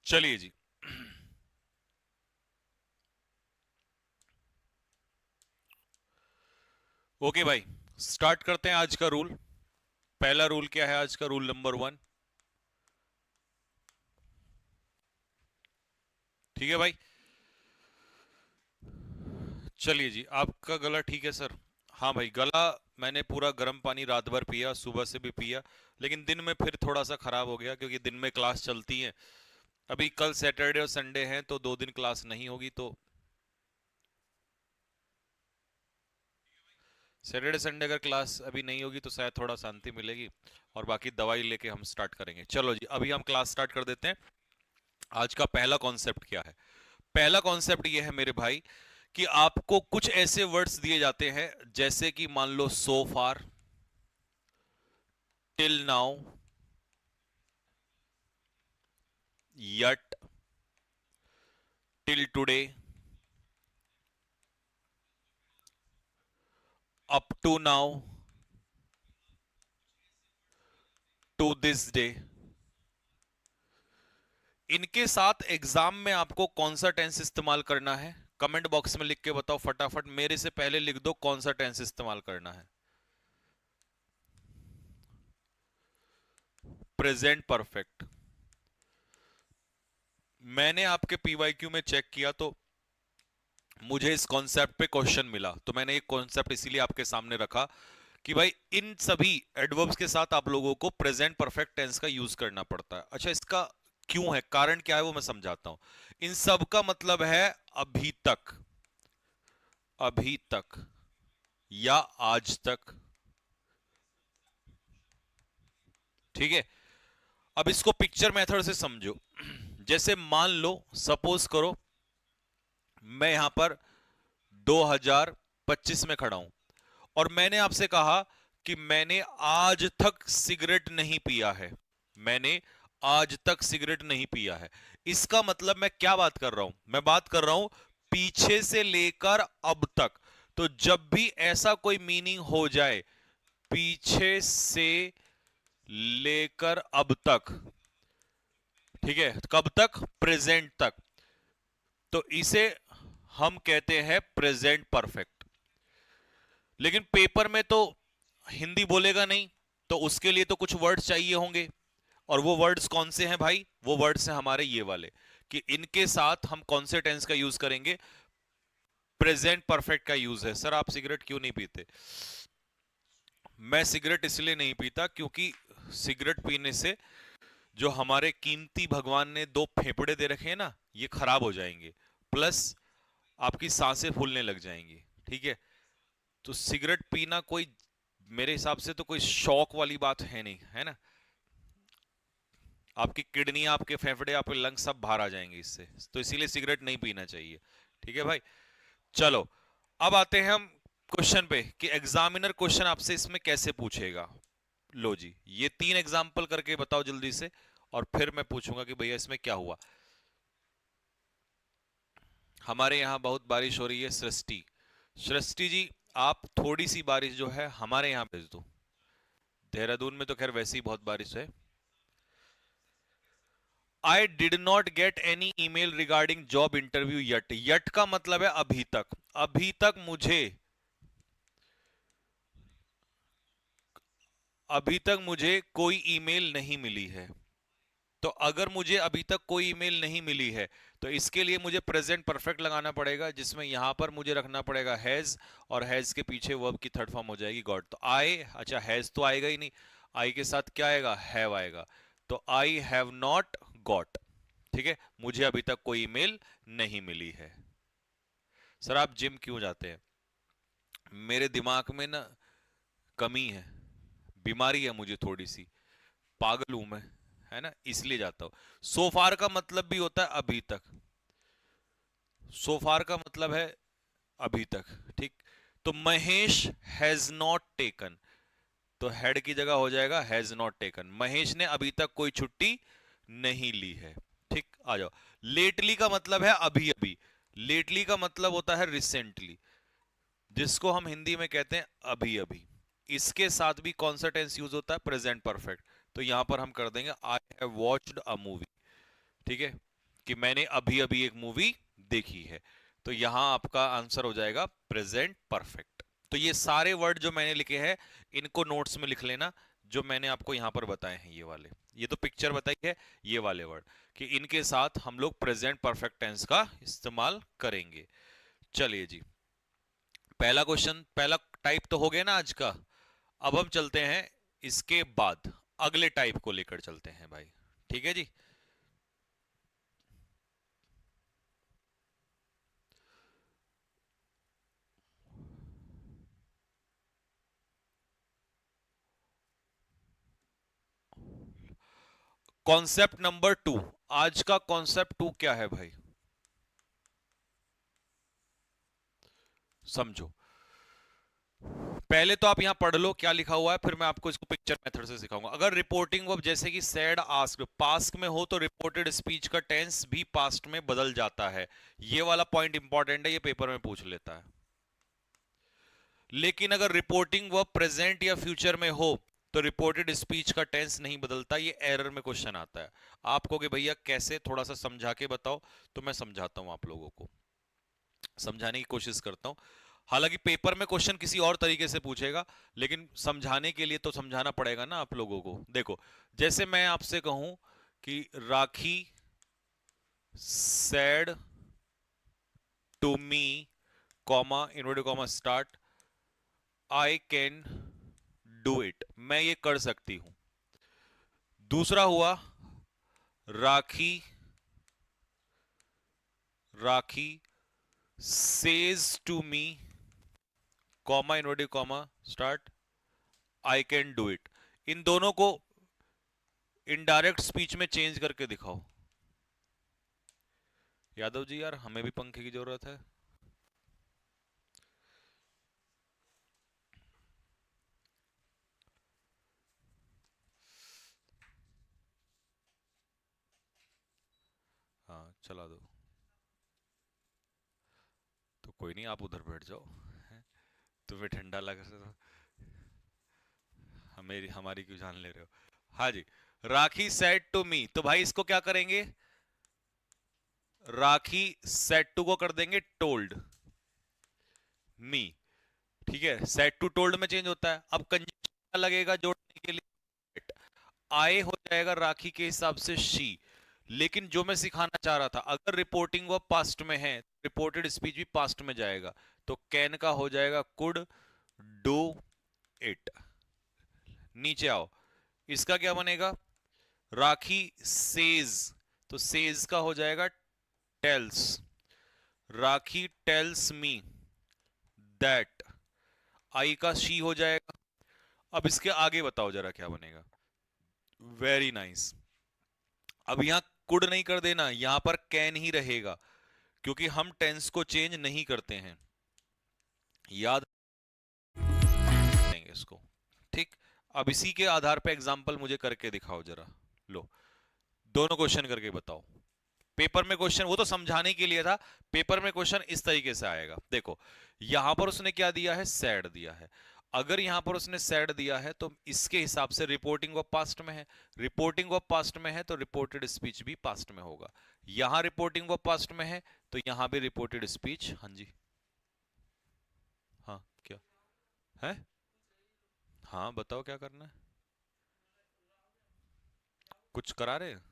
चलिए जी। ओके भाई, स्टार्ट करते हैं आज का रूल। पहला रूल क्या है आज का? Rule number 1। ठीक है भाई। चलिए जी, आपका गला ठीक है सर? हाँ भाई, गला मैंने पूरा गर्म पानी रात भर पिया, सुबह से भी पिया, लेकिन दिन में फिर थोड़ा सा खराब हो गया क्योंकि दिन में क्लास चलती है। अभी कल सैटरडे और संडे है तो 2 दिन क्लास नहीं होगी, तो सैटरडे संडे अगर क्लास अभी नहीं होगी तो शायद थोड़ा शांति मिलेगी, और बाकी दवाई लेके हम स्टार्ट करेंगे। चलो जी, अभी हम क्लास स्टार्ट कर देते हैं। आज का पहला कॉन्सेप्ट क्या है? पहला कॉन्सेप्ट ये है मेरे भाई कि आपको कुछ ऐसे वर्ड्स दिए जाते हैं जैसे कि मान लो so far, till now, yet, till today, up to now, to this day. इनके साथ एग्जाम में आपको कौन सा टेंस इस्तेमाल करना है? कमेंट बॉक्स में लिख के बताओ फटाफट। मेरे से पहले लिख दो कौन सा टेंस इस्तेमाल करना है। Present perfect. मैंने आपके पीवाईक्यू में चेक किया तो मुझे इस कॉन्सेप्ट पे क्वेश्चन मिला, तो मैंने एक कॉन्सेप्ट इसीलिए आपके सामने रखा कि भाई इन सभी एडवर्ब्स के साथ आप लोगों को प्रेजेंट परफेक्ट टेंस का यूज करना पड़ता है। अच्छा, इसका क्यों है, कारण क्या है, वो मैं समझाता हूं। इन सब का मतलब है अभी तक, अभी तक या आज तक। ठीक है, अब इसको पिक्चर मेथड से समझो। जैसे मान लो, सपोज करो मैं यहां पर 2025 में खड़ा हूं और मैंने आपसे कहा कि मैंने आज तक सिगरेट नहीं पिया है। मैंने आज तक सिगरेट नहीं पिया है। इसका मतलब मैं क्या बात कर रहा हूं? मैं बात कर रहा हूं पीछे से लेकर अब तक। तो जब भी ऐसा कोई मीनिंग हो जाए, पीछे से लेकर अब तक, ठीक है, कब तक? प्रेजेंट तक, तो इसे हम कहते हैं प्रेजेंट परफेक्ट। लेकिन पेपर में तो हिंदी बोलेगा नहीं, तो उसके लिए तो कुछ वर्ड्स चाहिए होंगे। और वो वर्ड्स कौन से हैं भाई? वो वर्ड्स हैं हमारे ये वाले, कि इनके साथ हम कौन से टेंस का यूज करेंगे? प्रेजेंट परफेक्ट का यूज है। सर आप सिगरेट क्यों नहीं पीते? मैं सिगरेट इसलिए नहीं पीता क्योंकि सिगरेट पीने से जो हमारे कीमती भगवान ने 2 फेफड़े दे रखे हैं ना, ये खराब हो जाएंगे, प्लस आपकी सांसें फूलने लग जाएंगी। ठीक है, तो सिगरेट पीना कोई, मेरे हिसाब से तो कोई शौक वाली बात है नहीं, है ना। आपकी किडनी, आपके फेफड़े, आपके लंग सब बाहर आ जाएंगे इससे, तो इसीलिए सिगरेट नहीं पीना चाहिए। ठीक है भाई। चलो, अब आते हैं हम क्वेश्चन पे कि एग्जामिनर क्वेश्चन आपसे इसमें कैसे पूछेगा। लो जी, ये 3 एग्जाम्पल करके बताओ जल्दी से, और फिर मैं पूछूंगा कि भैया इसमें क्या हुआ। हमारे यहाँ बहुत बारिश हो रही है। सृष्टि, सृष्टि जी, आप थोड़ी सी बारिश जो है हमारे यहाँ भेज दो। देहरादून में तो खैर वैसे ही बहुत बारिश है। I did not get any email regarding job interview yet. Yet का मतलब है अभी तक। अभी तक मुझे, अभी तक मुझे कोई ईमेल नहीं मिली है। तो अगर मुझे अभी तक कोई ईमेल नहीं मिली है, तो इसके लिए मुझे प्रेजेंट परफेक्ट लगाना पड़ेगा, जिसमें यहां पर मुझे रखना पड़ेगा हैज, और हैज के पीछे वर्ब की थर्ड फॉर्म हो जाएगी गॉट। तो आई, अच्छा हैज तो आएगा ही नहीं, आई के साथ क्या आएगा? हैव आएगा। तो आई हैव नॉट गॉट। ठीक है, मुझे अभी तक कोई ईमेल नहीं मिली है। सर आप जिम क्यों जाते हैं? मेरे दिमाग में ना कमी है, बीमारी है मुझे थोड़ी सी, पागल हूं मैं, है ना, इसलिए जाता हूं। सोफार का मतलब भी होता है अभी तक। सोफार का मतलब है अभी तक। ठीक, तो महेश हैज नॉट टेकन, तो हेड की जगह हो जाएगा हैज नॉट टेकन। महेश ने अभी तक कोई छुट्टी नहीं ली है। ठीक, आ जाओ। लेटली का मतलब है अभी अभी। लेटली का मतलब होता है रिसेंटली, जिसको हम हिंदी में कहते हैं अभी अभी। इसके साथ भी कौन सा टेंस यूज होता है? Present perfect. तो यहां पर हम कर देंगे I have watched a movie. ठीक है, कि मैंने अभी अभी एक मूवी देखी है। तो यहां आपका आंसर हो जाएगा प्रेजेंट परफेक्ट। तो ये सारे वर्ड जो मैंने लिखे हैं इनको नोट्स में लिख लेना, जो मैंने आपको यहां पर बताए हैं ये वाले। ये तो पिक्चर बताई है, ये वाले वर्ड कि इनके साथ हम लोग प्रेजेंट परफेक्ट टेंस का इस्तेमाल करेंगे। चलिए जी, पहला क्वेश्चन, पहला टाइप तो हो गया ना आज का। अब हम चलते हैं इसके बाद अगले टाइप को लेकर चलते हैं भाई। ठीक है जी। कॉन्सेप्ट नंबर 2, आज का कॉन्सेप्ट 2 क्या है भाई, समझो। पहले तो आप यहां पढ़ लो क्या लिखा हुआ है, फिर मैं आपको इसको पिक्चर मेथड से सिखाऊंगा। अगर रिपोर्टिंग वर्ब जैसे कि सेड, आस्क्ड पास्ट में हो तो रिपोर्टेड स्पीच का टेंस भी पास्ट में बदल जाता है। ये वाला पॉइंट इंपॉर्टेंट है, ये पेपर में पूछ लेता है। लेकिन अगर रिपोर्टिंग वर्ब प्रेजेंट या फ्यूचर में हो तो रिपोर्टेड स्पीच का टेंस नहीं बदलता। ये एरर में क्वेश्चन आता है। आप कहोगे भैया कैसे, थोड़ा सा समझा के बताओ। तो मैं समझाता हूं, आप लोगों को समझाने की कोशिश करता हूं। हालांकि पेपर में क्वेश्चन किसी और तरीके से पूछेगा, लेकिन समझाने के लिए तो समझाना पड़ेगा ना आप लोगों को। देखो, जैसे मैं आपसे कहूं कि Rakhi said to me, comma inverted comma start, I can do it, मैं ये कर सकती हूं। दूसरा हुआ Rakhi, Rakhi says to me, comma inverted comma start, I can do it. इन दोनों को इनडायरेक्ट स्पीच में चेंज करके दिखाओ। यादव जी यार, हमें भी पंखे की जरूरत है। हाँ चला दो। तो कोई नहीं, आप उधर बैठ जाओ। तुम्हें ठंडा लग रहा है तो हमें हमारी क्यों जान ले रहे हो। हाँ जी, राखी सेड टू मी, तो भाई इसको क्या करेंगे, राखी सेड टू को कर देंगे टोल्ड मी। ठीक है, सेड टू टोल्ड में चेंज होता है। अब कंजंक्शन लगेगा जोड़ने के लिए, आए हो जाएगा राखी के हिसाब से शी। लेकिन जो मैं सिखाना चाह रहा था, अगर रिपोर्टिंग वो पास्ट में है, रिपोर्टेड स्पीच भी पास्ट में जाएगा। तो कैन का हो जाएगा कुड डू इट। नीचे आओ, इसका क्या बनेगा, राखी सेज, तो सेज का हो जाएगा tells, Rakhi tells me that, I का शी हो जाएगा। अब इसके आगे बताओ जरा क्या बनेगा। Very nice. अब यहां कुड नहीं कर देना, यहां पर कैन ही रहेगा, क्योंकि हम टेंस को चेंज नहीं करते हैं। याद रखेंगे इसको। ठीक। अब इसी के आधार पे एग्जांपल मुझे करके दिखाओ जरा। लो, दोनों क्वेश्चन करके बताओ। पेपर में क्वेश्चन वो तो समझाने के लिए था, पेपर में क्वेश्चन इस तरीके से आएगा। देखो, यहां पर उसने क्या दिया है, सैड दिया है। अगर यहां पर उसने सैड दिया है तो इसके हिसाब से रिपोर्टिंग ऑफ पास्ट में है, रिपोर्टिंग ऑफ पास्ट में है तो रिपोर्टेड स्पीच भी पास्ट में होगा। यहां रिपोर्टिंग ऑफ पास्ट में है तो यहां भी रिपोर्टेड स्पीच। हाँ जी, हाँ क्या है, हाँ बताओ क्या करना है, कुछ करा रहे हैं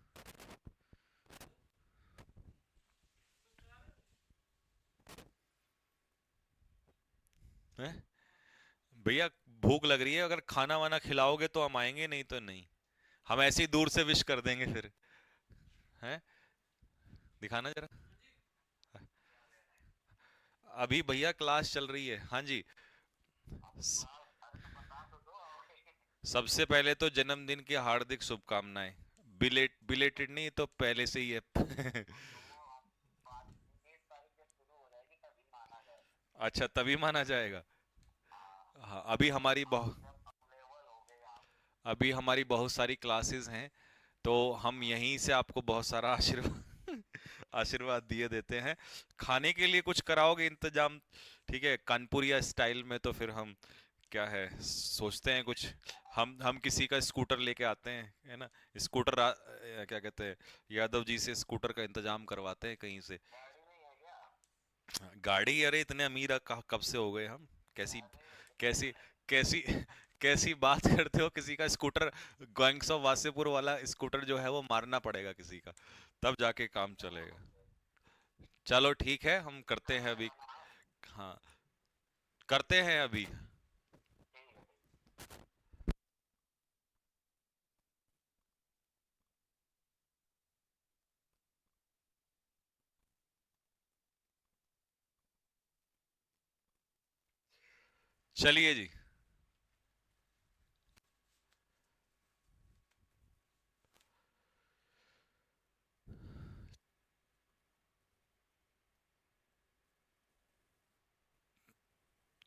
भैया, भूख लग रही है, अगर खाना वाना खिलाओगे तो हम आएंगे, नहीं तो नहीं। हम ऐसे ही दूर से विश कर देंगे फिर। हैं, दिखाना जरा। अभी भैया क्लास चल रही है। हाँ जी। स- सबसे पहले तो जन्मदिन की हार्दिक शुभकामनाएं। बिलेटेड नहीं तो पहले से ही है। अच्छा, तभी माना जाएगा। हाँ, अभी हमारी बहुत सारी क्लासेस हैं, तो हम यहीं से आपको बहुत सारा आशीर्वाद आशीर्वाद दिए देते हैं। खाने के लिए कुछ कराओगे इंतजाम, ठीक है, कानपुरिया स्टाइल में, तो फिर हम क्या है, सोचते हैं कुछ। हम किसी का स्कूटर लेके आते हैं, है ना। स्कूटर क्या कहते हैं, यादव जी से स्कूटर का इंतजाम करवाते हैं कहीं से। गाड़ी, अरे इतने अमीर कब से हो गए हम। कैसी कैसी कैसी कैसी बात करते हो, किसी का स्कूटर, गैंग्स ऑफ वासेपुर वाला स्कूटर जो है वो मारना पड़ेगा किसी का, तब जाके काम चलेगा। चलो ठीक है, हम करते हैं अभी। हाँ, करते हैं अभी। चलिए जी।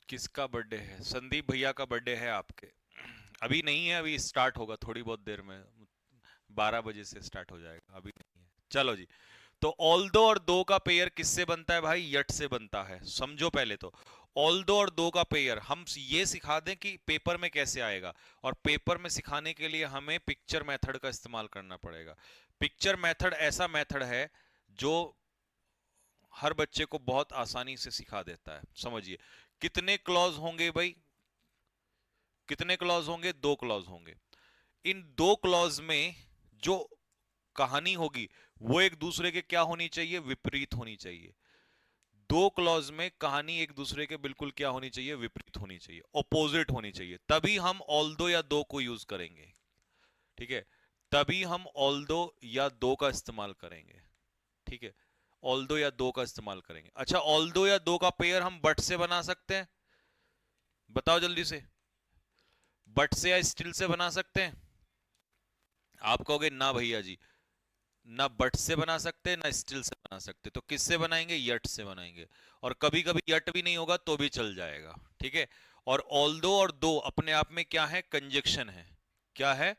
किसका बर्थडे है? संदीप भैया का बर्थडे है आपके? अभी नहीं है, अभी स्टार्ट होगा थोड़ी बहुत देर में। 12 बजे से स्टार्ट हो जाएगा, अभी नहीं है। चलो जी। तो ऑल दो और दो का पेयर किससे बनता है भाई? यट से बनता है। समझो पहले तो, ऑल दो और दो का पेयर हम ये सिखा दें कि पेपर में कैसे आएगा। और पेपर में सिखाने के लिए हमें पिक्चर मेथड का इस्तेमाल करना पड़ेगा। पिक्चर मेथड ऐसा मेथड है जो हर बच्चे को बहुत आसानी से सिखा देता है। समझिए, कितने क्लॉज होंगे भाई? कितने क्लॉज होंगे? दो क्लॉज होंगे। इन दो क्लॉज में जो कहानी होगी वो एक दूसरे के क्या होनी चाहिए? विपरीत होनी चाहिए। दो क्लॉज में कहानी एक दूसरे के बिल्कुल क्या होनी चाहिए? विपरीत होनी चाहिए, ऑपोजिट होनी चाहिए। तभी हम ऑल दो या दो को यूज करेंगे। ठीक है, तभी हम ऑल दो या दो का इस्तेमाल करेंगे। ठीक है, ऑल दो या दो का इस्तेमाल करेंगे। अच्छा, ऑल दो या दो का पेयर हम बट से बना सकते हैं? बताओ जल्दी से। बट से या स्टिल से बना सकते हैं? आप कहोगे ना भैया जी, ना बट से बना सकते ना स्टिल से बना सकते, तो किससे बनाएंगे? यट से बनाएंगे। और कभी कभी यट भी नहीं होगा तो भी चल जाएगा। ठीक है। और ऑल दो और दो अपने आप में क्या है? कंजक्शन है। क्या है?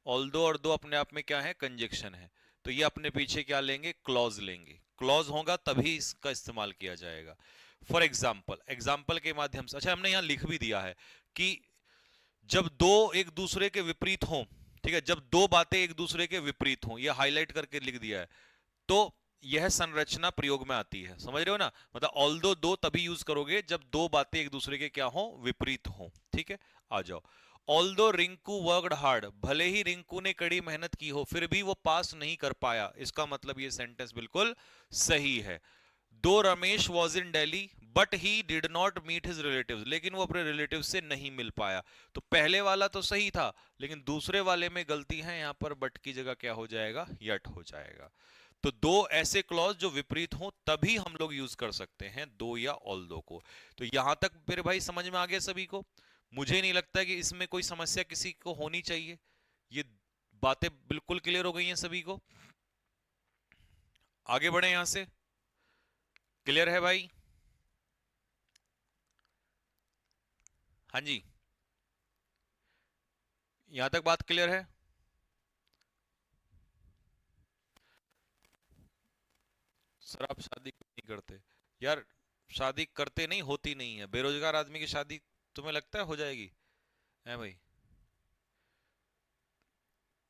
ऑल दो और दो अपने आप में क्या है? कंजक्शन है। तो ये अपने पीछे क्या लेंगे? क्लॉज लेंगे। क्लॉज होगा तभी इसका इस्तेमाल किया जाएगा। फॉर एग्जाम्पल, एग्जाम्पल के माध्यम से, अच्छा हमने यहां लिख भी दिया है कि जब दो एक दूसरे के विपरीत हों, ठीक है, जब दो बातें एक दूसरे के विपरीत हों, यह हाईलाइट करके लिख दिया है, तो यह संरचना प्रयोग में आती है। समझ रहे हो ना? मतलब ऑल दो दो तभी यूज करोगे जब दो बातें एक दूसरे के क्या हो? विपरीत हो। ठीक है, आ जाओ। ऑल दो रिंकू वर्कड हार्ड, भले ही रिंकू ने कड़ी मेहनत की हो फिर भी वो पास नहीं कर पाया। इसका मतलब ये सेंटेंस बिल्कुल सही है। दो Ramesh was in Delhi but he did not meet his relatives, लेकिन वो अपने रिलेटिव से नहीं मिल पाया। तो पहले वाला तो सही था, लेकिन दूसरे वाले में गलती है, यहां पर बट की जगह क्या हो जाएगा? यट हो जाएगा। तो दो ऐसे क्लॉज जो विपरीत हो तभी हम लोग यूज कर सकते हैं दो या ऑल दो को। तो यहां तक मेरे भाई समझ में आ गया सभी को? मुझे नहीं लगता कि इसमें कोई समस्या किसी को होनी चाहिए। ये बातें बिल्कुल क्लियर हो गई हैं सभी को? आगे बढ़े यहां से। क्लियर है भाई? हाँ जी, यहां तक बात क्लियर है? सर आप शादी क्यों नहीं करते? यार, शादी करते नहीं, होती नहीं है। बेरोजगार आदमी की शादी तुम्हें लगता है हो जाएगी? है भाई,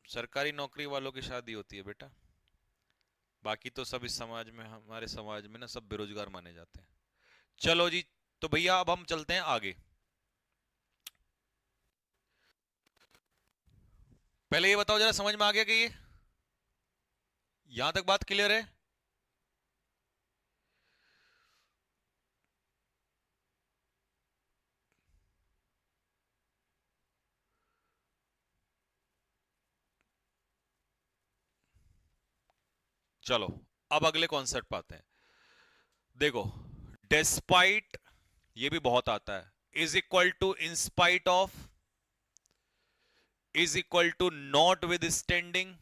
सरकारी नौकरी वालों की शादी होती है बेटा। बाकी तो सब इस समाज में, हमारे समाज में ना, सब बेरोजगार माने जाते हैं। चलो जी। तो भैया अब हम चलते हैं आगे। पहले ये बताओ जरा, समझ में आ गया कि ये यहां तक बात क्लियर है? चलो, अब अगले कॉन्सेप्ट पे आते हैं। देखो, डेस्पाइट, ये भी बहुत आता है। Is equal to in spite of, is equal to notwithstanding,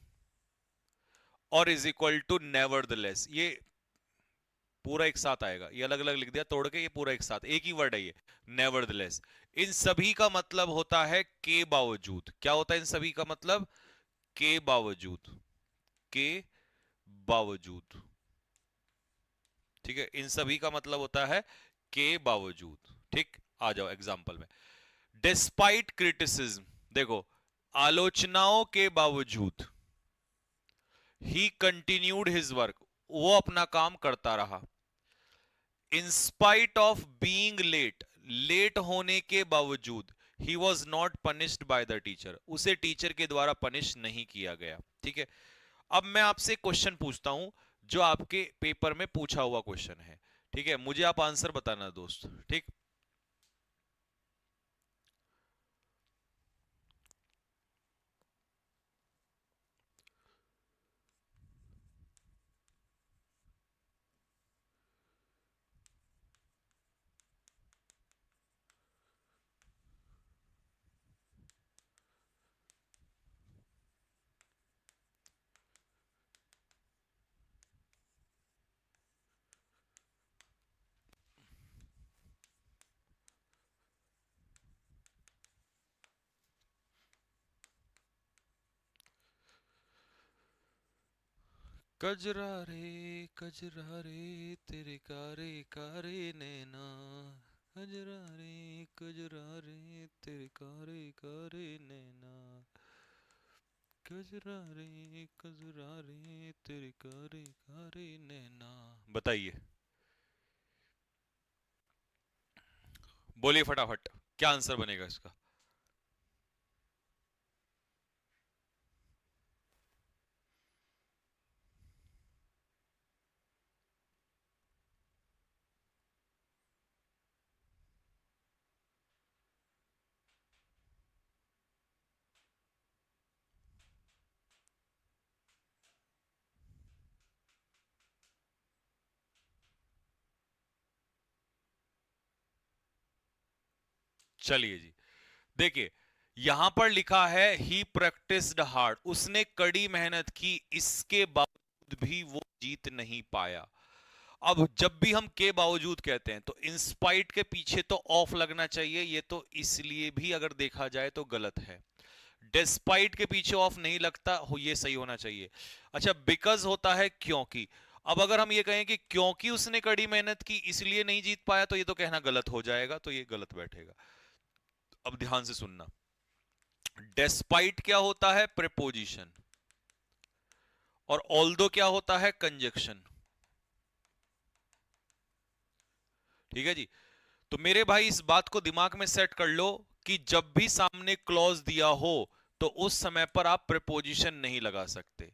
और इज इक्वल टू नेवरदलेस। ये पूरा एक साथ आएगा, ये अलग अलग लिख दिया तोड़ के, ये पूरा एक साथ एक ही वर्ड है ये, नेवरदलेस। इन सभी का मतलब होता है के बावजूद। क्या होता है इन सभी का मतलब? के बावजूद। के बावजूद। ठीक है, इन सभी का मतलब होता है के बावजूद। ठीक, आ जाओ एग्जाम्पल में। डिस्पाइट क्रिटिसिज्म, देखो, आलोचनाओं के बावजूद ही कंटिन्यूड हिज वर्क, वो अपना काम करता रहा। In spite of being late, late होने के बावजूद he was not punished by the teacher, उसे टीचर के द्वारा पनिश नहीं किया गया। ठीक है, अब मैं आपसे क्वेश्चन पूछता हूं जो आपके पेपर में पूछा हुआ क्वेश्चन है। ठीक है, मुझे आप आंसर बताना दोस्त। ठीक, कजरा रे तेरे कारे कारे नैना, कजरा रे तेरे कारे कारे नैना, कजरा रे तेरे कारे कारे नैना। बताइए, बोलिए फटाफट, क्या आंसर बनेगा इसका? चलिए जी, देखिए, यहां पर लिखा है ही प्रैक्टिस्ड हार्ड, उसने कड़ी मेहनत की, इसके बावजूद भी वो जीत नहीं पाया। अब जब भी हम के बावजूद कहते हैं तो इंस्पाइट के पीछे तो ऑफ लगना चाहिए, ये तो इसलिए भी अगर देखा जाए तो गलत है। डिस्पाइट के पीछे ऑफ नहीं लगता हो, ये सही होना चाहिए। अच्छा, बिकॉज होता है क्योंकि। अब अगर हम ये कहें कि क्योंकि उसने कड़ी मेहनत की इसलिए नहीं जीत पाया, तो ये तो कहना गलत हो जाएगा, तो ये गलत बैठेगा। अब ध्यान से सुनना, डेस्पाइट क्या होता है? प्रेपोजिशन। और ऑल्दो क्या होता है? कंजक्शन। ठीक है जी, तो मेरे भाई इस बात को दिमाग में सेट कर लो कि जब भी सामने क्लॉज दिया हो तो उस समय पर आप प्रेपोजिशन नहीं लगा सकते।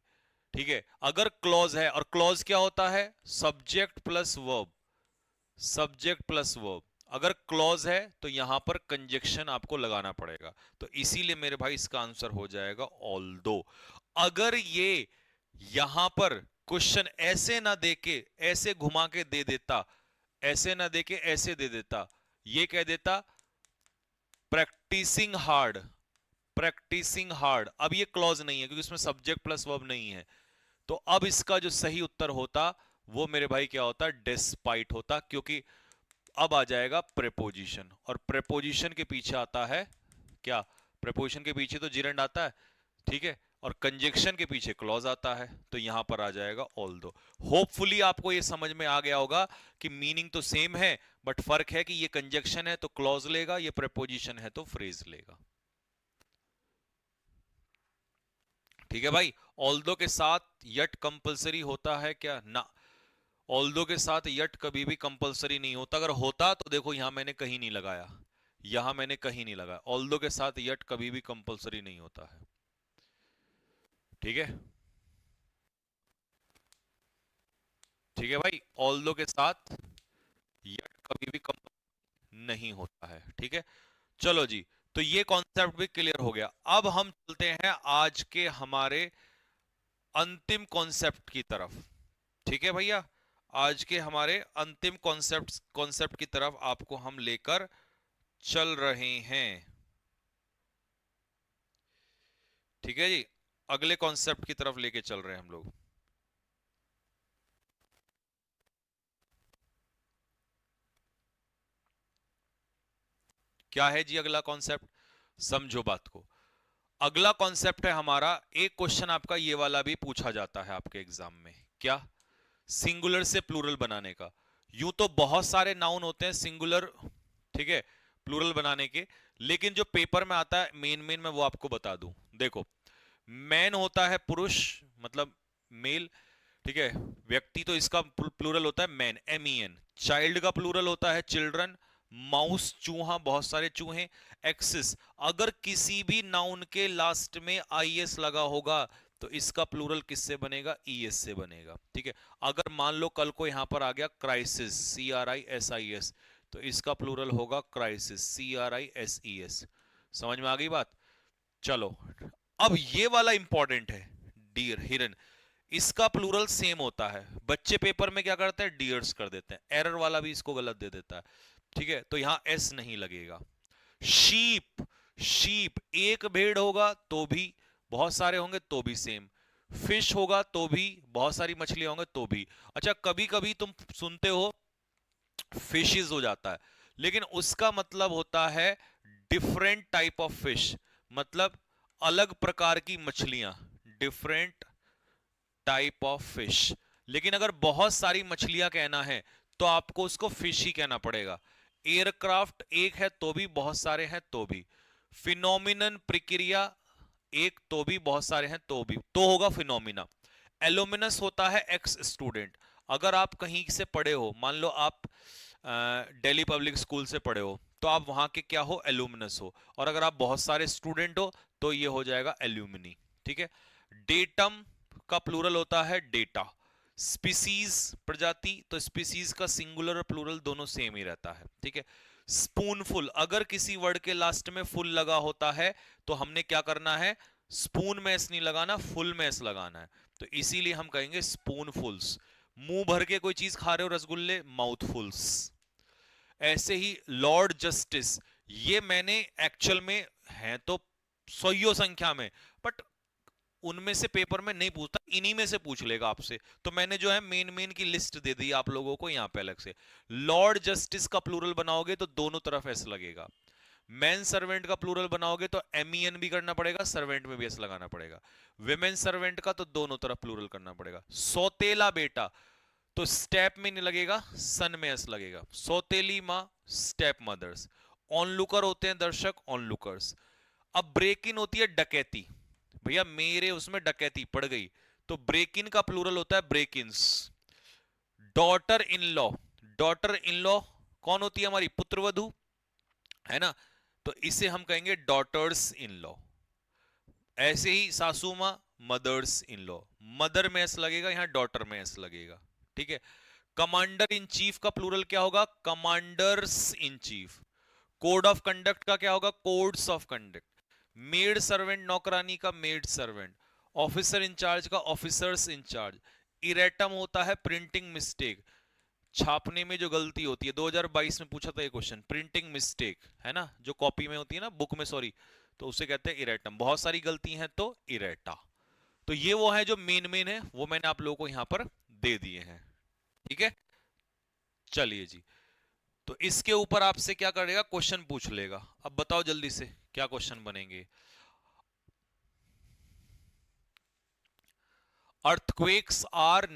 ठीक है, अगर क्लॉज है, और क्लॉज क्या होता है? Subject plus verb, subject plus verb. अगर क्लॉज है तो यहां पर कंजक्शन आपको लगाना पड़ेगा, तो इसीलिए मेरे भाई इसका आंसर हो जाएगा ऑल्दो। अगर ये यहां पर क्वेश्चन ऐसे ना देके ऐसे घुमा के दे देता, ऐसे ना देके ऐसे दे देता, ये कह देता प्रैक्टिसिंग हार्ड, प्रैक्टिसिंग हार्ड, अब ये क्लॉज नहीं है क्योंकि इसमें सब्जेक्ट प्लस वर्ब नहीं है, तो अब इसका जो सही उत्तर होता वो मेरे भाई क्या होता? डिस्पाइट होता, क्योंकि अब आ जाएगा प्रेपोजिशन, और प्रेपोजिशन के पीछे आता है क्या? प्रेपोजिशन के पीछे तो जिरेंड आता है, ठीक है, और कंजक्शन के पीछे क्लॉज आता है, तो यहां पर आ जाएगा ऑल्दो। होपफुली आपको ये समझ में आ गया होगा कि मीनिंग तो सेम है, बट फर्क है कि ये कंजक्शन है तो क्लॉज लेगा, ये प्रेपोजिशन है तो फ्रेज लेगा। ठीक है भाई, ऑल्दो के साथ यट कंपलसरी होता है क्या? ना, ऑल्दो के साथ यट कभी भी कंपलसरी नहीं होता। अगर होता तो देखो यहां मैंने कहीं नहीं लगाया, यहां मैंने कहीं नहीं लगाया, ऑल्दो के साथ यट कभी भी कंपलसरी नहीं होता है। ठीक है, ठीक है भाई, ऑल्दो के साथ यट कभी भी नहीं होता है। ठीक है, चलो जी, तो ये कॉन्सेप्ट भी क्लियर हो गया। अब हम चलते हैं आज के हमारे अंतिम कॉन्सेप्ट की तरफ। ठीक है भैया, आज के हमारे अंतिम कॉन्सेप्ट की तरफ आपको हम लेकर चल रहे हैं। ठीक है जी, अगले कॉन्सेप्ट की तरफ लेके चल रहे हैं हम लोग। क्या है जी अगला कॉन्सेप्ट? समझो बात को। अगला कॉन्सेप्ट है हमारा, एक क्वेश्चन आपका ये वाला भी पूछा जाता है आपके एग्जाम में, क्या? सिंगुलर से प्लूरल बनाने का। यूं तो बहुत सारे नाउन होते हैं सिंगुलर, ठीक है, प्लूरल बनाने के, लेकिन जो पेपर में आता है मेन मेन मैं वो आपको बता दूं। देखो, मैन होता है पुरुष, मतलब मेल, ठीक है, व्यक्ति, तो इसका प्लूरल होता है मैन, MEN। चाइल्ड का प्लूरल होता है चिल्ड्रन। माउस चूहा, बहुत सारे चूहे। एक्सिस, अगर किसी भी नाउन के लास्ट में IS लगा होगा तो इसका प्लूरल किससे बनेगा? ES से बनेगा, ठीक है। अगर मान लो कल को यहां पर आ गया क्राइसिस, CRISIS, तो इसका प्लूरल होगा क्राइसिस, CRISES। समझ में आ गई बात? चलो, अब ये वाला इंपॉर्टेंट है, डियर, हिरन। इसका प्लूरल सेम होता है। बच्चे पेपर में क्या करते हैं? डियर्स कर देते हैं। एरर वाला भी इसको गलत दे देता है, ठीक है, तो यहां एस नहीं लगेगा। शीप, शीप, एक भेड़ होगा तो भी, बहुत सारे होंगे तो भी सेम। फिश होगा तो भी, बहुत सारी मछलियां होंगे तो भी। अच्छा, कभी कभी तुम सुनते हो फिशेस हो जाता है, लेकिन उसका मतलब होता है डिफरेंट टाइप ऑफ फिश, मतलब अलग प्रकार की मछलियां, डिफरेंट टाइप ऑफ फिश। लेकिन अगर बहुत सारी मछलियां कहना है तो आपको उसको फिश ही कहना पड़ेगा। एयरक्राफ्ट एक है तो भी, बहुत सारे हैं तो भी। फिनोमिनन, प्रक्रिया, एक तो भी, बहुत सारे हैं तो भी, तो होगा फिनोमिना। एलोमिनस होता है एक्स स्टूडेंट। अगर आप कहीं से पढ़े हो, मान लो आप दिल्ली पब्लिक स्कूल से पढ़े हो, तो आप वहां के क्या हो? एलुमिनस हो। और अगर आप बहुत सारे स्टूडेंट हो तो ये हो जाएगा एल्यूमिनी, ठीक है। डेटम का प्लूरल होता है डेटा। स्पीसीज, प्रजाति, तो स्पीसीज का सिंगुलर और प्लूरल दोनों सेम ही रहता है, ठीक है। स्पूनफुल, अगर किसी वर्ड के लास्ट में फुल लगा होता है तो हमने क्या करना है? स्पून में एस नहीं लगाना, फुल में एस लगाना है, तो इसीलिए हम कहेंगे स्पूनफुल्स। मुंह भर के कोई चीज खा रहे हो, रसगुल्ले, माउथफुल्स। ऐसे ही लॉर्ड जस्टिस, ये मैंने एक्चुअल में है तो सौयों संख्या में, बट उनमें से पेपर में नहीं पूछता, इन्हीं में से पूछ लेगा आपसे, तो मैंने जो है मेन मेन की लिस्ट दे दी आप लोगों को यहां पे अलग से। लॉर्ड जस्टिस का प्लूरल बनाओगे तो दोनों तरफ एस लगेगा। मैन सर्वेंट का प्लूरल बनाओगे तो MEN भी करना पड़ेगा, सर्वेंट में भी एस लगाना पड़ेगा। विमेन सर्वेंट का तो दोनों तरफ प्लूरल करना पड़ेगा। सौतेला बेटा, तो स्टेप में नहीं लगेगा, सन में एस लगेगा। सौतेली माँ, स्टेप मदर्स। ऑनलुकर होते हैं दर्शक, ऑनलुकर्स। अब ब्रेक इन होती है डकैती, भैया मेरे उसमें डकैती पड़ गई, तो ब्रेक इन का प्लूरल होता है break ins. Daughter in law, daughter in law कौन होती है? हमारी पुत्रवधू, है ना, तो इसे हम कहेंगे डॉटर्स इन लॉ। ऐसे ही सासू मां, मदर्स इन लॉ, मदर में एस लगेगा, यहां डॉटर में एस लगेगा, ठीक है। कमांडर इन चीफ का प्लूरल क्या होगा? Commanders in chief. Code of conduct का क्या होगा? Codes of conduct. Maid servant, नौकरानी का मेड सर्वेंट। ऑफिसर इंचार्ज का ऑफिसर्स इंचार्ज। इरेटम होता है प्रिंटिंग मिस्टेक, छापने में जो गलती होती है। 2022 में पूछा था ये क्वेश्चन, प्रिंटिंग मिस्टेक, है ना, जो कॉपी में होती है ना, बुक में, सॉरी, तो उसे कहते हैं इरेटम। बहुत सारी गलती हैं तो इरेटा। तो ये वो है जो मेन मेन है, वो मैंने आप लोगों को यहां पर दे दिए हैं, ठीक है। चलिए जी, तो इसके ऊपर आपसे क्या करेगा? क्वेश्चन पूछ लेगा। अब बताओ जल्दी से क्या क्वेश्चन बनेंगे। अर्थक्वेक्स आर,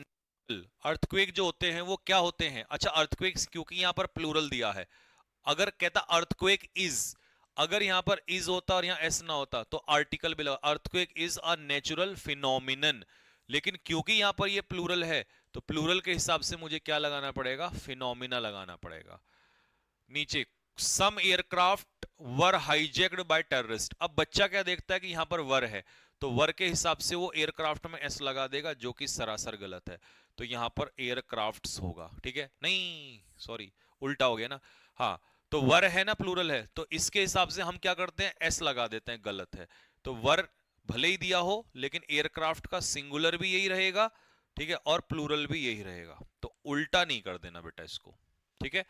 अर्थक्वेक जो होते हैं वो क्या होते हैं? अच्छा, अर्थक्वेक्स क्योंकि यहां पर प्लूरल दिया है, अगर कहता अर्थक्वेक इज, अगर यहां पर इज होता और यहां एस ना होता तो आर्टिकल भी लगा, earthquake is a natural phenomenon. लेकिन क्योंकि यहां पर ये प्लूरल है तो प्लूरल के हिसाब से मुझे क्या लगाना पड़ेगा? फिनोमिना लगाना पड़ेगा। नीचे, some aircraft were hijacked by terrorist. अब बच्चा क्या देखता है कि यहां पर वर है, तो वर के हिसाब से वो एयरक्राफ्ट में एस लगा देगा, जो कि सरासर गलत है। तो यहां पर एयरक्राफ्ट्स होगा, ठीक है, नहीं सॉरी, उल्टा हो गया ना। हाँ, तो वर है ना, प्लूरल है, तो इसके हिसाब से हम क्या करते हैं? एस लगा देते हैं, गलत है। तो वर भले ही दिया हो लेकिन एयरक्राफ्ट का सिंगुलर भी यही रहेगा, ठीक है, और प्लूरल भी यही रहेगा, तो उल्टा नहीं कर देना बेटा इसको, ठीक है।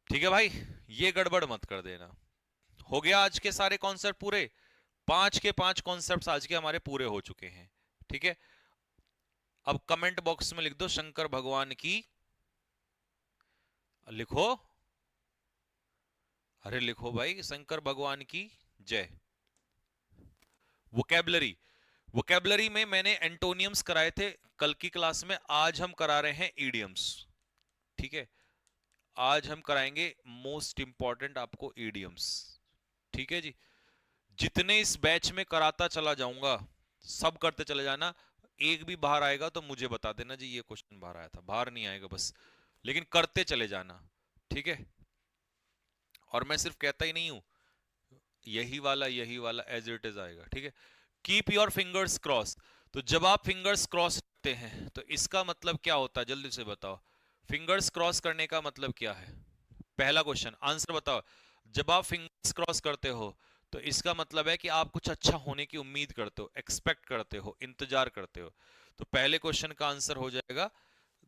ठीक है भाई, ये गड़बड़ मत कर देना। हो गया आज के सारे कॉन्सेप्ट पूरे, 5 के 5 कॉन्सेप्ट्स आज के हमारे पूरे हो चुके हैं, ठीक है। अब कमेंट बॉक्स में लिख दो शंकर भगवान की, लिखो, अरे लिखो भाई, शंकर भगवान की जय। वोकेबलरी, वोकेबलरी में मैंने एंटोनियम्स कराए थे कल की क्लास में, आज हम करा रहे हैं इडियम्स, ठीक है। आज हम कराएंगे मोस्ट इंपॉर्टेंट आपको इडियम्स। ठीक है जी, जितने इस बैच में कराता चला जाऊंगा सब करते चले जाना। एक भी बाहर आएगा तो मुझे बता देना जी ये क्वेश्चन बाहर आया था, बाहर नहीं आएगा बस, लेकिन करते चले जाना। ठीक है, और मैं सिर्फ कहता ही नहीं हूं, यही वाला एज इट इज आएगा। ठीक है, कीप योर फिंगर्स क्रॉस। तो जब आप फिंगर्स क्रॉस रखते हैं तो इसका मतलब क्या होता है, जल्दी से बताओ। फिंगर्स क्रॉस करने का मतलब क्या है? पहला क्वेश्चन, आंसर बताओ। जब आप फिंगर्स क्रॉस करते हो तो इसका मतलब है कि आप कुछ अच्छा होने की उम्मीद करते हो, एक्सपेक्ट करते हो, इंतजार करते हो। तो पहले क्वेश्चन का आंसर हो जाएगा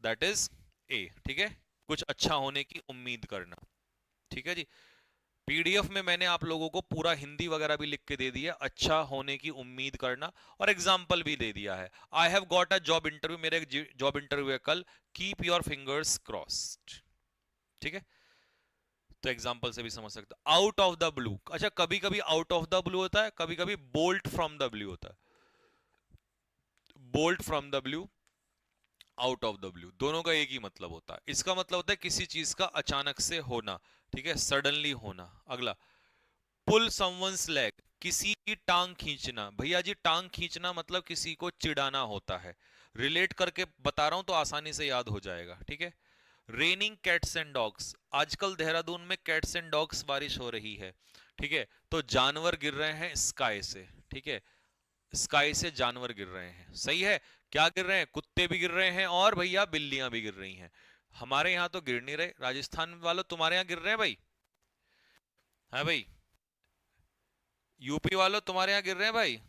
दैट इज ए। ठीक है, कुछ अच्छा होने की उम्मीद करना। ठीक है जी, पीडीएफ में मैंने आप लोगों को पूरा हिंदी वगैरह भी लिख के दे दिया, अच्छा होने की उम्मीद करना, और एग्जाम्पल भी दे दिया है। I have got a job interview, मेरा एक जॉब इंटरव्यू है कल, कीप योर फिंगर्स क्रॉस्ड। ठीक है, तो एग्जाम्पल से भी समझ सकते हो। आउट ऑफ द ब्लू, अच्छा कभी कभी आउट ऑफ द ब्लू होता है, कभी कभी बोल्ट फ्रॉम द ब्लू होता है। Bolt from the blue, out of the blue, दोनों का एक ही मतलब होता है। इसका मतलब होता है किसी चीज का अचानक से होना। ठीक है, सडनली होना। अगला, पुल समवंस लेग, किसी की टांग खींचना। भैया जी टांग खींचना मतलब किसी को चिढ़ाना होता है। रिलेट करके बता रहा हूं तो आसानी से याद हो जाएगा। ठीक है, रेनिंग कैट्स एंड डॉग्स, आजकल देहरादून में कैट्स एंड डॉग्स बारिश हो रही है। ठीक है, तो जानवर गिर रहे हैं स्काई से। ठीक है, स्काई से जानवर गिर रहे हैं, सही है। क्या गिर रहे हैं? कुत्ते भी गिर रहे हैं और भैया बिल्लियां भी गिर रही हैं। हमारे यहाँ तो गिर नहीं रहे, राजस्थान वालों तुम्हारे यहाँ गिर रहे हैं भाई? है भाई? यूपी वालों तुम्हारे यहाँ गिर रहे हैं भाई?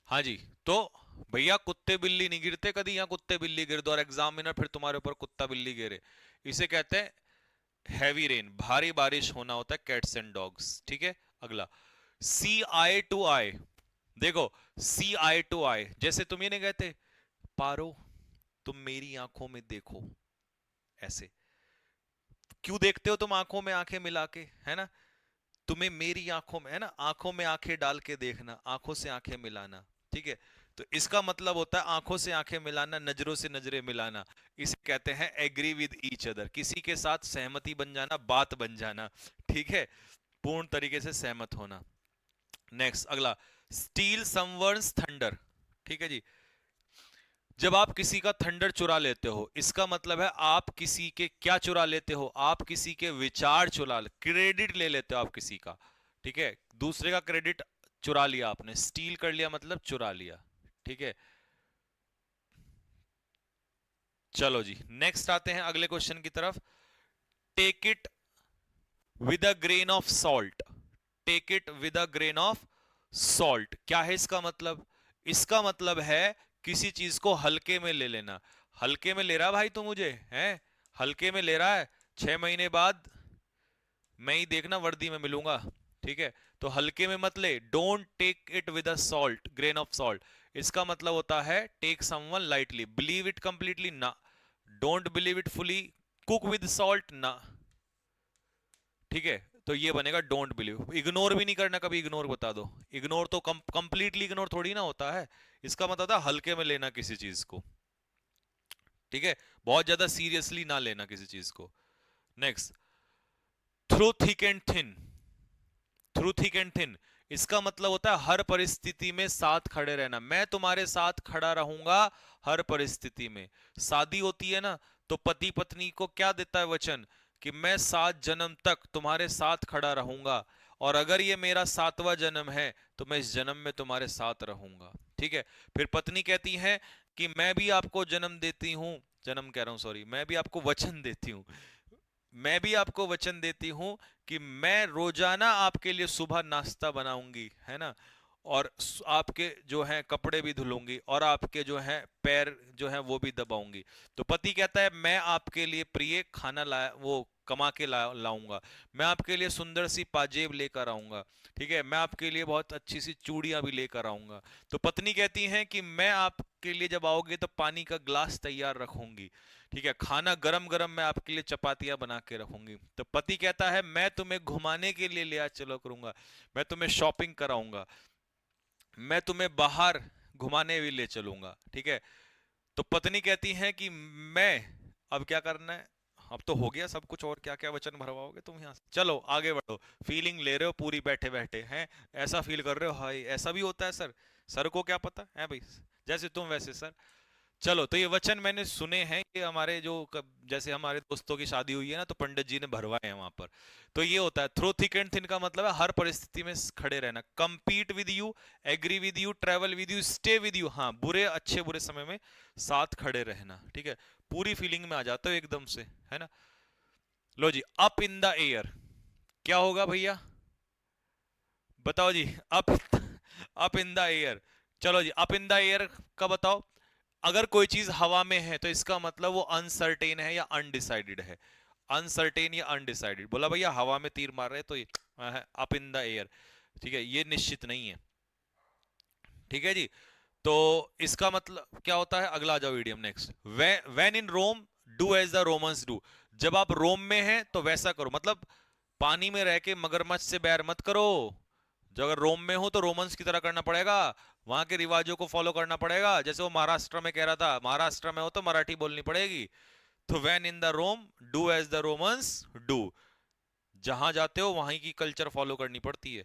हाँ जी, तो भैया कुत्ते बिल्ली नहीं गिरते कभी, यहाँ कुत्ते बिल्ली गिर दो और एग्जामिनर फिर तुम्हारे ऊपर कुत्ता बिल्ली गिरे, इसे कहते हैं हैवी रेन, भारी बारिश होना होता है कैट्स एंड डॉग्स। ठीक है, अगला, सी आई टू आई। देखो, सी आई टू आई, जैसे तुम ये नहीं कहते पारो तुम मेरी आंखों में देखो, ऐसे क्यों देखते हो तुम आंखों में आंखें मिला के, है ना? तुम्हें मेरी आंखों में, है ना, आंखों में आंखें डाल के देखना, आंखों से आंखें मिलाना। ठीक है, तो इसका मतलब होता है आंखों से आंखें मिलाना, नजरों से नजरें मिलाना। इसे कहते हैं एग्री विद ईच अदर, किसी के साथ सहमति बन जाना, बात बन जाना। ठीक है, पूर्ण तरीके से सहमत होना। नेक्स्ट, अगला, स्टील समवर्स थंडर। ठीक है जी, जब आप किसी का थंडर चुरा लेते हो इसका मतलब है आप किसी के क्या चुरा लेते हो? आप किसी के विचार चुरा, क्रेडिट ले लेते हो आप किसी का। ठीक है, दूसरे का क्रेडिट चुरा लिया आपने, स्टील कर लिया मतलब चुरा लिया। ठीक है, चलो जी नेक्स्ट आते हैं अगले क्वेश्चन की तरफ। Take it with a grain of salt. Take it with a grain of salt, क्या है इसका मतलब? इसका मतलब है किसी चीज को हल्के में ले लेना। हल्के में ले रहा भाई तू मुझे, हैं? हल्के में ले रहा है, 6 महीने बाद मैं ही देखना वर्दी में मिलूंगा। ठीक है, तो हल्के में मत ले, don't take it with a salt, grain of salt. इसका मतलब होता है take someone lightly, believe it completely ना, don't believe it fully, cook with salt ना। ठीक है, तो ये बनेगा डोंट बिलीव। इग्नोर भी नहीं करना कभी, इग्नोर बता दो। इग्नोर तो कंप्लीटली इग्नोर थोड़ी ना होता है। इसका मतलब था हल्के में लेना किसी चीज को। ठीक है, बहुत ज्यादा सीरियसली ना लेना किसी चीज को। Next, through thick and thin. Through thick and thin, इसका मतलब होता है हर परिस्थिति में साथ खड़े रहना। मैं तुम्हारे साथ खड़ा रहूंगा हर परिस्थिति में। शादी होती है ना, तो पति पत्नी को क्या देता है वचन कि मैं 7 जन्म तक तुम्हारे साथ खड़ा रहूंगा, और अगर ये मेरा 7वां जन्म है तो मैं इस जन्म में तुम्हारे साथ रहूंगा। ठीक है, फिर पत्नी कहती है कि मैं भी आपको जन्म देती हूं, जन्म कह रहा हूं सॉरी, मैं भी आपको वचन देती हूं, मैं भी आपको वचन देती हूं कि मैं रोजाना आपके लिए सुबह नाश्ता बनाऊंगी, है ना, और आपके जो है कपड़े भी धुलूंगी और आपके जो है पैर जो है वो भी दबाऊंगी। तो पति कहता है मैं आपके लिए प्रिय खाना लाया, वो कमा के लाऊंगा, मैं आपके लिए सुंदर सी पाजेब लेकर आऊंगा, ठीक है, मैं आपके लिए बहुत अच्छी सी चूड़ियां भी लेकर आऊंगा। तो पत्नी कहती है कि मैं आपके लिए जब आओगे तो पानी का ग्लास तैयार रखूंगी, ठीक है, खाना गरम गरम मैं आपके लिए चपातियां बना के रखूंगी। तो पति कहता है मैं तुम्हें घुमाने के लिए ले चलो करूंगा, मैं तुम्हें शॉपिंग कराऊंगा, मैं तुम्हें बाहर घुमाने भी ले चलूंगा, ठीक है। तो पत्नी कहती है कि मैं, अब क्या करना है, अब तो हो गया सब कुछ, और क्या क्या वचन भरवाओगे तुम यहाँ से, चलो आगे बढ़ो, फीलिंग ले रहे हो पूरी बैठे बैठे हैं, ऐसा फील कर रहे हो, हाय ऐसा भी होता है सर, सर को क्या पता है भाई, जैसे तुम वैसे सर। चलो, तो ये वचन मैंने सुने हैं, ये हमारे जो जैसे हमारे दोस्तों की शादी हुई है ना, तो पंडित जी ने भरवाए हैं वहां पर। तो ये होता है थ्रो थिक एंड थिन का मतलब है हर परिस्थिति में खड़े रहना, compete with you, agree with you, travel with you, stay with you, हाँ बुरे अच्छे बुरे समय में साथ खड़े रहना, ठीक है, पूरी फीलिंग में आ जाते हो एकदम से, है ना। लो जी, अप इन द एयर, क्या होगा भैया बताओ जी, up up in the air, चलो जी अप इन द एयर का बताओ। अगर कोई चीज हवा में है तो इसका मतलब वो अनसर्टेन है या अनडिसाइडेड है, अनसर्टेन या अनडिसाइडेड, बोला भैया हवा में तीर मार रहे हैं तो ये अप इन द एयर, ठीक है, ये निश्चित नहीं है, ठीक है जी। तो इसका मतलब क्या होता है, अगला आ जाओ वीडियम next, when in Rome do as the Romans do, जब आप रोम में हैं तो वैसा करो, मतलब पानी में रह के मगरमच्छ से बैर मत करो, जो अगर रोम में हो तो रोमन्स की तरह करना पड़ेगा, वहां के रिवाजों को फॉलो करना पड़ेगा, जैसे वो महाराष्ट्र में कह रहा था, महाराष्ट्र में हो तो मराठी बोलनी पड़ेगी। तो when in the Rome do as the Romans do, जहां जाते हो वहीं की कल्चर फॉलो करनी पड़ती है।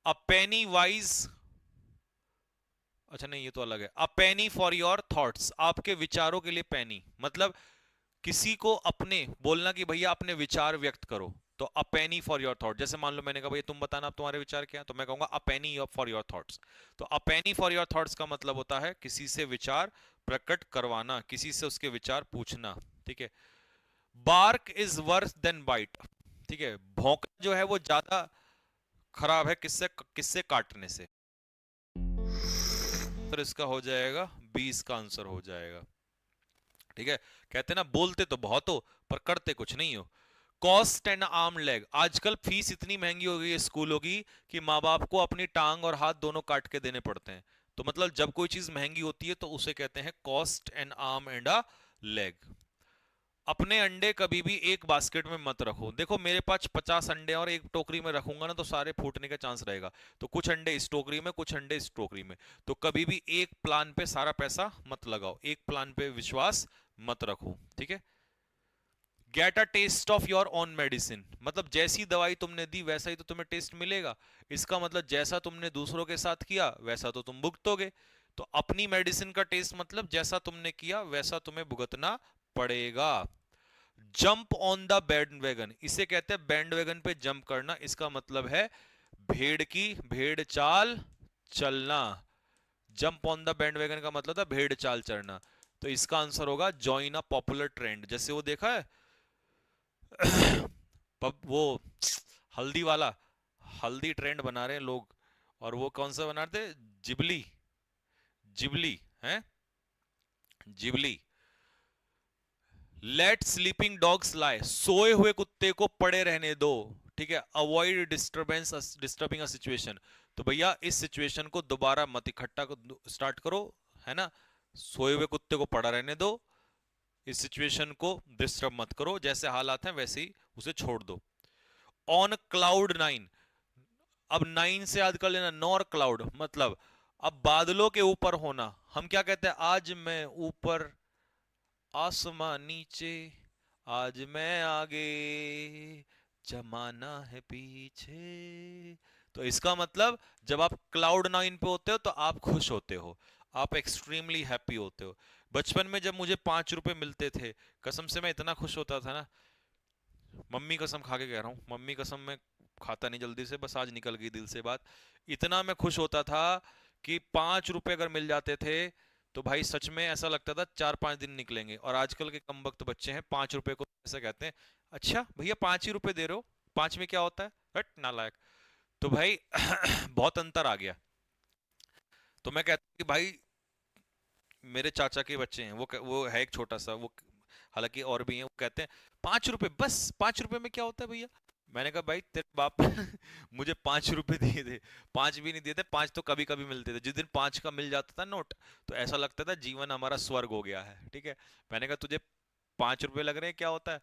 अ पेनी वाइज, अच्छा नहीं ये तो अलग है, अ पेनी फॉर योर थॉट्स, आपके विचारों के लिए पेनी, मतलब किसी को अपने बोलना कि भैया अपने विचार व्यक्त करो, तो अ पेनी फॉर योर थॉट, जैसे मान लो मैंने कहा भैया तुम बताना अब तुम्हारे विचार क्या है, तो मैं कहूंगा अ पेनी फॉर योर थॉट्स। तो अ पेनी फॉर योर थॉट्स का मतलब होता है किसी से विचार प्रकट करवाना, किसी से उसके विचार पूछना, ठीक है। Bark is worse than bite, ठीक है, भौंकना जो है वो ज्यादा खराब है किससे, किससे काटने से, तो इसका हो जाएगा 20 का आंसर हो जाएगा, ठीक है। कहते हैं ना बोलते तो बहुत हो पर करते कुछ नहीं हो। कॉस्ट एंड आर्म लेग, आजकल फीस इतनी महंगी हो गई है स्कूलों की कि माँ बाप को अपनी टांग और हाथ दोनों काट के देने पड़ते हैं। तो मतलब जब कोई चीज महंगी होती है तो उसे कहते हैं cost and arm and a leg. अपने अंडे कभी भी एक बास्केट में मत रखो, देखो मेरे पास 50 अंडे और एक टोकरी में रखूंगा ना तो सारे फूटने का चांस रहेगा, तो कुछ अंडे इस टोकरी में कुछ अंडे इस टोकरी में, तो कभी भी एक प्लान पे सारा पैसा मत लगाओ, एक प्लान पे विश्वास मत रखो, ठीक है। Get a taste of your own medicine, मतलब जैसी दवाई तुमने दी वैसा ही तो तुम्हें टेस्ट मिलेगा, इसका मतलब जैसा तुमने दूसरों के साथ किया वैसा तो तुम भुगतोगे, तो अपनी मेडिसिन का टेस्ट मतलब जैसा तुमने किया वैसा तुम्हें भुगतना पड़ेगा। Jump on the band wagon, इसे कहते हैं बैंड वैगन पे जंप करना, इसका मतलब है भेड़ की भेड़ चाल चलना, jump on the band wagon का मतलब था भेड़ चाल चढ़ना, तो इसका आंसर होगा जॉइन अ पॉपुलर ट्रेंड, जैसे वो देखा है वो हल्दी वाला, हल्दी ट्रेंड बना रहे हैं लोग, और वो कौन सा बना रहे थे, जिबली, जिबली है, जिबली। लेट स्लीपिंग डॉग्स लाई, सोए हुए कुत्ते को पड़े रहने दो, ठीक है, avoid disturbance disturbing a situation, तो भैया इस सिचुएशन को दोबारा मत इकट्ठा स्टार्ट करो, है ना, सोए हुए कुत्ते को पड़ा रहने दो, इस सिचुएशन को डिस्टर्ब मत करो, जैसे हालात हैं वैसे ही उसे छोड़ दो। ऑन क्लाउड नाइन, अब नाइन से याद कर लेना, नॉर क्लाउड मतलब अब बादलों के ऊपर होना, हम क्या कहते हैं, आज मैं ऊपर आसमां नीचे, आज मैं आगे जमाना है पीछे, तो इसका मतलब जब आप क्लाउड नाइन पे होते हो तो आप खुश होते हो, आप एक्सट्रीमली हैप्पी होते हो। बचपन में जब मुझे 5 रुपए मिलते थे, कसम से मैं इतना खुश होता था ना, मम्मी कसम खा के कह रहा हूँ, मम्मी कसम, मैं खाता नहीं जल्दी से, बस आज निकल गई दिल से बात, इतना मैं खुश होता था कि 5 रुपए अगर मिल जाते थे तो भाई सच में ऐसा लगता था 4-5 दिन निकलेंगे। और आजकल के कमबख्त बच्चे हैं 5 रुपए को ऐसा कहते हैं, अच्छा भैया 5 ही रुपए दे रहे हो, 5 में क्या होता है, हट नालायक। तो भाई बहुत अंतर आ गया। तो मैं कहता हूँ कि भाई मेरे चाचा के बच्चे हैं, वो है एक छोटा सा, वो हालांकि और भी हैं, वो कहते हैं 5 रुपए, बस 5 रुपए में क्या होता है भैया। मैंने कहा भाई तेरे बाप मुझे 5 रुपए दिए थे, 5 भी नहीं दिए थे, 5 तो कभी कभी मिलते थे। जिस दिन 5 का मिल जाता था नोट, तो ऐसा लगता था जीवन हमारा स्वर्ग हो गया है, ठीक है। मैंने कहा तुझे 5 रुपए लग रहे हैं, क्या होता है।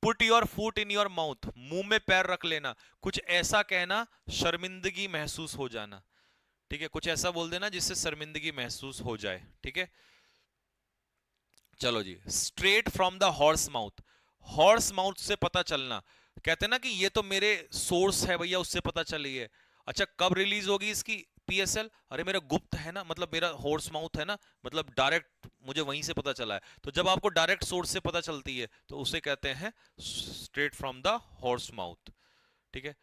Put your foot in your mouth, मुंह में पैर रख लेना, कुछ ऐसा कहना शर्मिंदगी महसूस हो जाना, ठीक है। कुछ ऐसा बोल देना जिससे शर्मिंदगी महसूस हो जाए, ठीक है। चलो जी, straight from the horse mouth, horse mouth से पता चलना। कहते हैं ना कि ये तो मेरे सोर्स है भैया, उससे पता चली है। अच्छा कब रिलीज होगी इसकी पीएसएल, अरे मेरा गुप्त है ना, मतलब मेरा हॉर्स माउथ है ना, मतलब डायरेक्ट मुझे वहीं से पता चला है। तो जब आपको डायरेक्ट सोर्स से पता चलती है तो उसे कहते हैं straight from the horse mouth, ठीक है।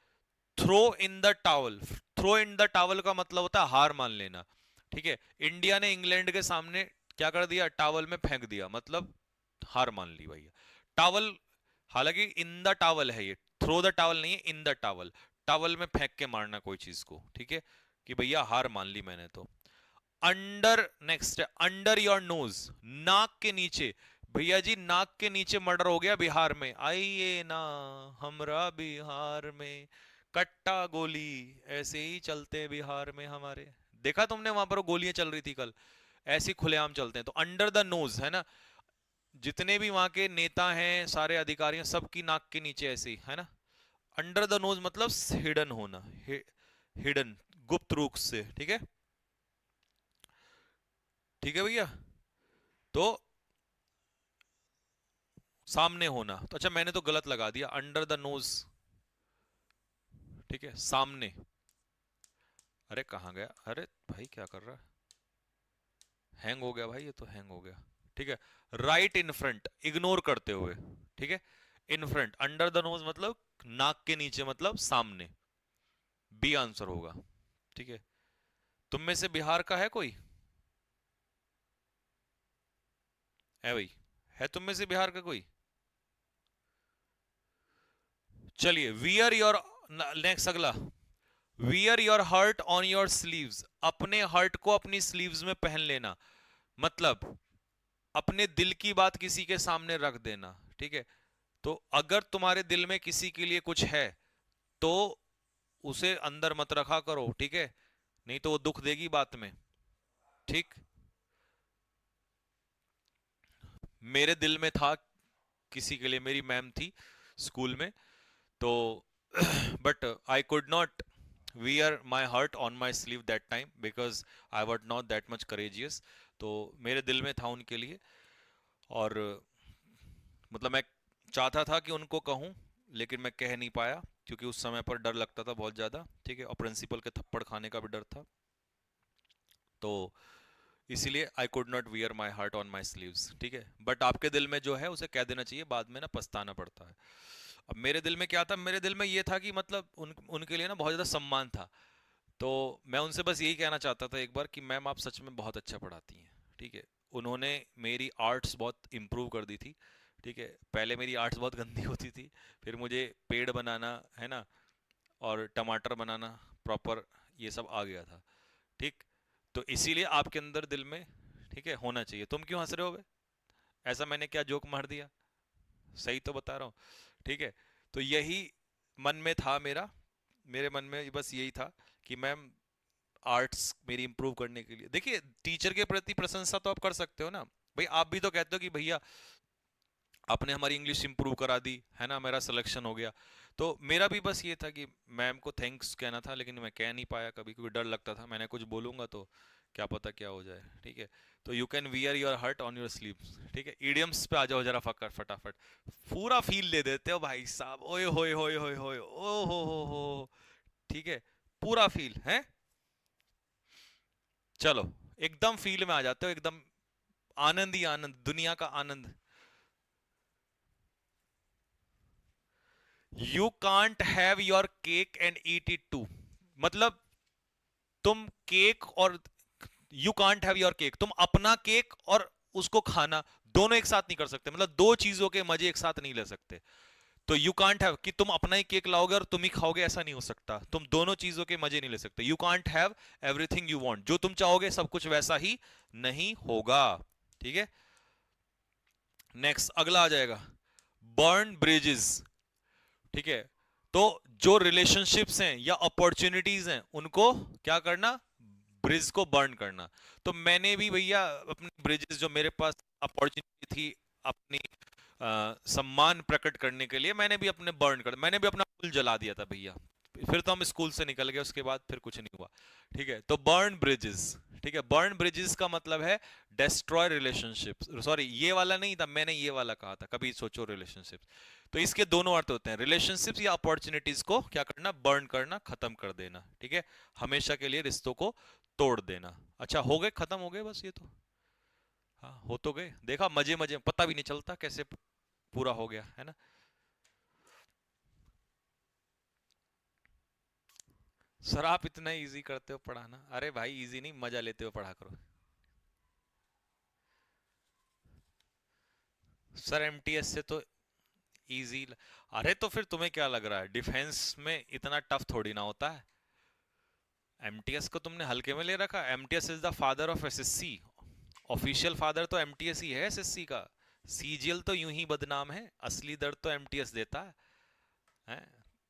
Throw in the towel, throw in the towel का मतलब होता है हार मान लेना, ठीक है। इंडिया ने इंग्लैंड के सामने क्या कर दिया, टावल में फेंक दिया, मतलब हार मान ली भैया। टावल, हालांकि इन द टावल है ये, थ्रो द टावल नहीं है, इन द टावल, टावल में फेंक के मारना कोई चीज को, ठीक है, कि भैया हार मान ली मैंने तो। अंडर, नेक्स्ट है अंडर योर नोज, नाक के नीचे। भैया जी नाक के नीचे मर्डर हो गया बिहार में, आइए ना हमरा बिहार में, कट्टा गोली ऐसे ही चलते हैं बिहार में हमारे। देखा तुमने वहां पर वो गोलियां चल रही थी कल, ऐसे खुलेआम चलते हैं। तो अंडर द नोज है ना, जितने भी वहां के नेता हैं, सारे अधिकारी हैं, सबकी नाक के नीचे ऐसे ही है ना। अंडर द नोज मतलब हिडन होना, हिडन, गुप्त रूप से, ठीक है, ठीक है भैया। तो सामने होना, तो अच्छा मैंने तो गलत लगा दिया, अंडर द नोज, ठीक है, सामने। अरे कहाँ गया, अरे भाई क्या कर रहा है, हैंग हो गया भाई, ये तो हैंग हो गया, ठीक है। राइट इन फ्रंट, इग्नोर करते हुए, ठीक है। In front, under the nose मतलब नाक के नीचे, मतलब सामने, बी आंसर होगा, ठीक है। तुम में से बिहार का है कोई, है भाई, है तुम में से बिहार का कोई। चलिए, वियर योर, नेक्स्ट अगला, wear your heart on your sleeves, अपने हर्ट को अपनी स्लीव्स में पहन लेना, मतलब अपने दिल की बात किसी के सामने रख देना, ठीक है। तो अगर तुम्हारे दिल में किसी के लिए कुछ है तो उसे अंदर मत रखा करो, ठीक है, नहीं तो वो दुख देगी बात में, ठीक। मेरे दिल में था किसी के लिए, मेरी मैम थी स्कूल में, तो but I could not wear my heart on my sleeve that time because I was not that much courageous। तो मेरे दिल में था उनके लिए, और मतलब मैं चाहता था कि उनको कहूं, लेकिन मैं कह नहीं पाया क्योंकि उस समय पर डर लगता था बहुत ज़्यादा, ठीक है, और प्रिंसिपल के थप्पड़ खाने का भी डर था। तो इसीलिए I could not wear my heart on my sleeves, ठीक है। बट आपके दिल में जो है उसे कह देना चाहिए, बाद में ना पछताना पड़ता है। अब मेरे दिल में क्या था, मेरे दिल में ये था कि मतलब उनके लिए ना बहुत ज़्यादा सम्मान था। तो मैं उनसे बस यही कहना चाहता था एक बार कि मैम आप सच में बहुत अच्छा पढ़ाती हैं, ठीक है। उन्होंने मेरी आर्ट्स बहुत इम्प्रूव कर दी थी, ठीक है। पहले मेरी आर्ट्स बहुत गंदी होती थी, फिर मुझे पेड़ बनाना है ना, और टमाटर बनाना प्रॉपर, ये सब आ गया था, ठीक। तो इसीलिए आपके अंदर दिल में, ठीक है, होना चाहिए। तुम क्यों हंस रहे हो बे? ऐसा मैंने क्या जोक मार दिया, सही तो बता रहा हूँ, ठीक है। तो यही मन में था मेरा, मेरे मन में बस यही था कि मैम आर्ट्स मेरी इंप्रूव करने के लिए, देखिए टीचर के प्रति प्रशंसा तो आप कर सकते हो ना भाई, आप भी तो कहते हो कि भैया आपने हमारी इंग्लिश इंप्रूव करा दी है ना, मेरा सिलेक्शन हो गया। तो मेरा भी बस ये था कि मैम को थैंक्स कहना था, लेकिन मैं कह नहीं पाया कभी, क्योंकि डर लगता था मैंने कुछ बोलूंगा तो क्या पता क्या हो जाए, ठीक है। तो you can wear your heart on your sleeves, ठीक है। ईडियम्स पे आ जाओ जरा फकर फटाफट, पूरा फील ले देते हो भाई साहब, ओए होए होए होए होए ओ हो, ठीक है, पूरा फील है। चलो, एकदम फील में आ जाते हो, एकदम आनंद ही आनंद, दुनिया का आनंद। You can't have your cake and eat it too, मतलब तुम केक और, you can't have your cake, तुम अपना केक और उसको खाना दोनों एक साथ नहीं कर सकते, मतलब दो चीजों के मजे एक साथ नहीं ले सकते। तो यू कांट हैव कि तुम अपना ही केक लाओगे और तुम ही खाओगे, ऐसा नहीं हो सकता, तुम दोनों चीजों के मजे नहीं ले सकते। You can't have everything you want, जो तुम चाहोगे सब कुछ वैसा ही नहीं होगा, ठीक है। नेक्स्ट अगला आ जाएगा, बर्न ब्रिजेस। ठीक है, तो जो रिलेशनशिप्स हैं या अपॉर्चुनिटीज हैं उनको क्या करना, ब्रिज को बर्न करना। तो मैंने भी भैया अपनी ब्रिजेस, जो मेरे पास अपॉर्चुनिटी थी अपनी सम्मान प्रकट करने के लिए, मैंने भी अपने बर्न कर, मैंने भी अपना फूल जला दिया था भैया। फिर तो हम स्कूल से निकल गए, उसके बाद फिर कुछ नहीं हुआ। ठीक है, तो बर्न ब्रिजेस। ठीक है, बर्न ब्रिजेस का मतलब है डेस्ट्रॉय रिलेशनशिप्स। सॉरी, ये वाला नहीं था, मैंने ये वाला कहा था, कभी सोचो रिलेशनशिप्स। तो इसके दोनों अर्थ होते हैं, रिलेशनशिप्स या अपॉर्चुनिटीज को क्या करना, बर्न करना, खत्म कर देना। ठीक है, हमेशा के लिए रिश्तों को तोड़ देना। अच्छा, हो गए, खत्म हो गए बस ये तो। हाँ, हो तो गए, देखा, मजे मजे, पता भी नहीं चलता कैसे पूरा हो गया, है ना। सर आप इतना इजी करते हो पढ़ाना, अरे भाई इजी नहीं, मजा लेते हो पढ़ा करो। सर एमटीएस से तो इजी। अरे तो फिर तुम्हें क्या लग रहा है, डिफेंस में इतना टफ थोड़ी ना होता है। एमटीएस को तुमने हल्के में ले रखा, MTS is the father of SSC. Official father तो एमटीएस ही है एसएससी का। सीजीएल तो यूं ही बदनाम है, असली दर्द तो एमटीएस देता है।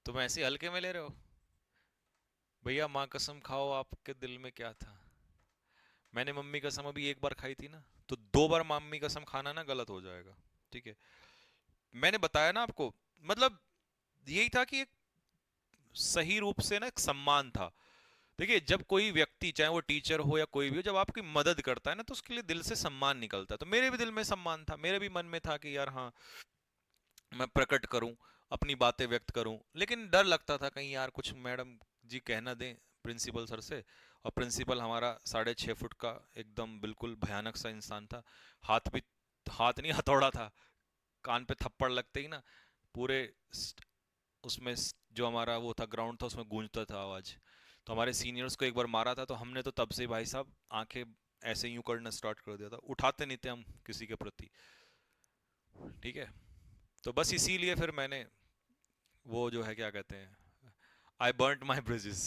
तुम ऐसे हल्के में ले रहे हो। भैया माँ कसम खाओ, आपके दिल में क्या था। मैंने मम्मी कसम अभी एक बार खाई थी ना, तो दो बार मम्मी कसम खाना ना गलत हो जाएगा। ठीक है, मैंने बताया ना आपको, मतलब यही था कि एक सही रूप से ना एक सम्मान था। देखिए, जब कोई व्यक्ति, चाहे वो टीचर हो या कोई भी हो, जब आपकी मदद करता है ना, तो उसके लिए दिल से सम्मान निकलता है। तो मेरे भी दिल में सम्मान था, मेरे भी मन में था कि यार हाँ, मैं प्रकट करूं, अपनी बातें व्यक्त करूं। लेकिन डर लगता था कहीं यार कुछ मैडम जी कहना दें प्रिंसिपल सर से। और प्रिंसिपल हमारा 6.5 फुट का एकदम बिल्कुल भयानक सा इंसान था। हाथ भी, हाथ नहीं, हथौड़ा था। कान पे थप्पड़ लगते ही ना पूरे उसमें जो हमारा वो था ग्राउंड था, उसमें गूंजता था आवाज। तो हमारे सीनियर्स को एक बार मारा था, तो हमने तो तब से भाई साहब आंखें ऐसे यूं करना स्टार्ट कर दिया था, उठाते नहीं थे हम किसी के प्रति। ठीक है, तो बस इसीलिए फिर मैंने वो जो है क्या कहते हैं, आई बर्nt माई ब्रिजेस।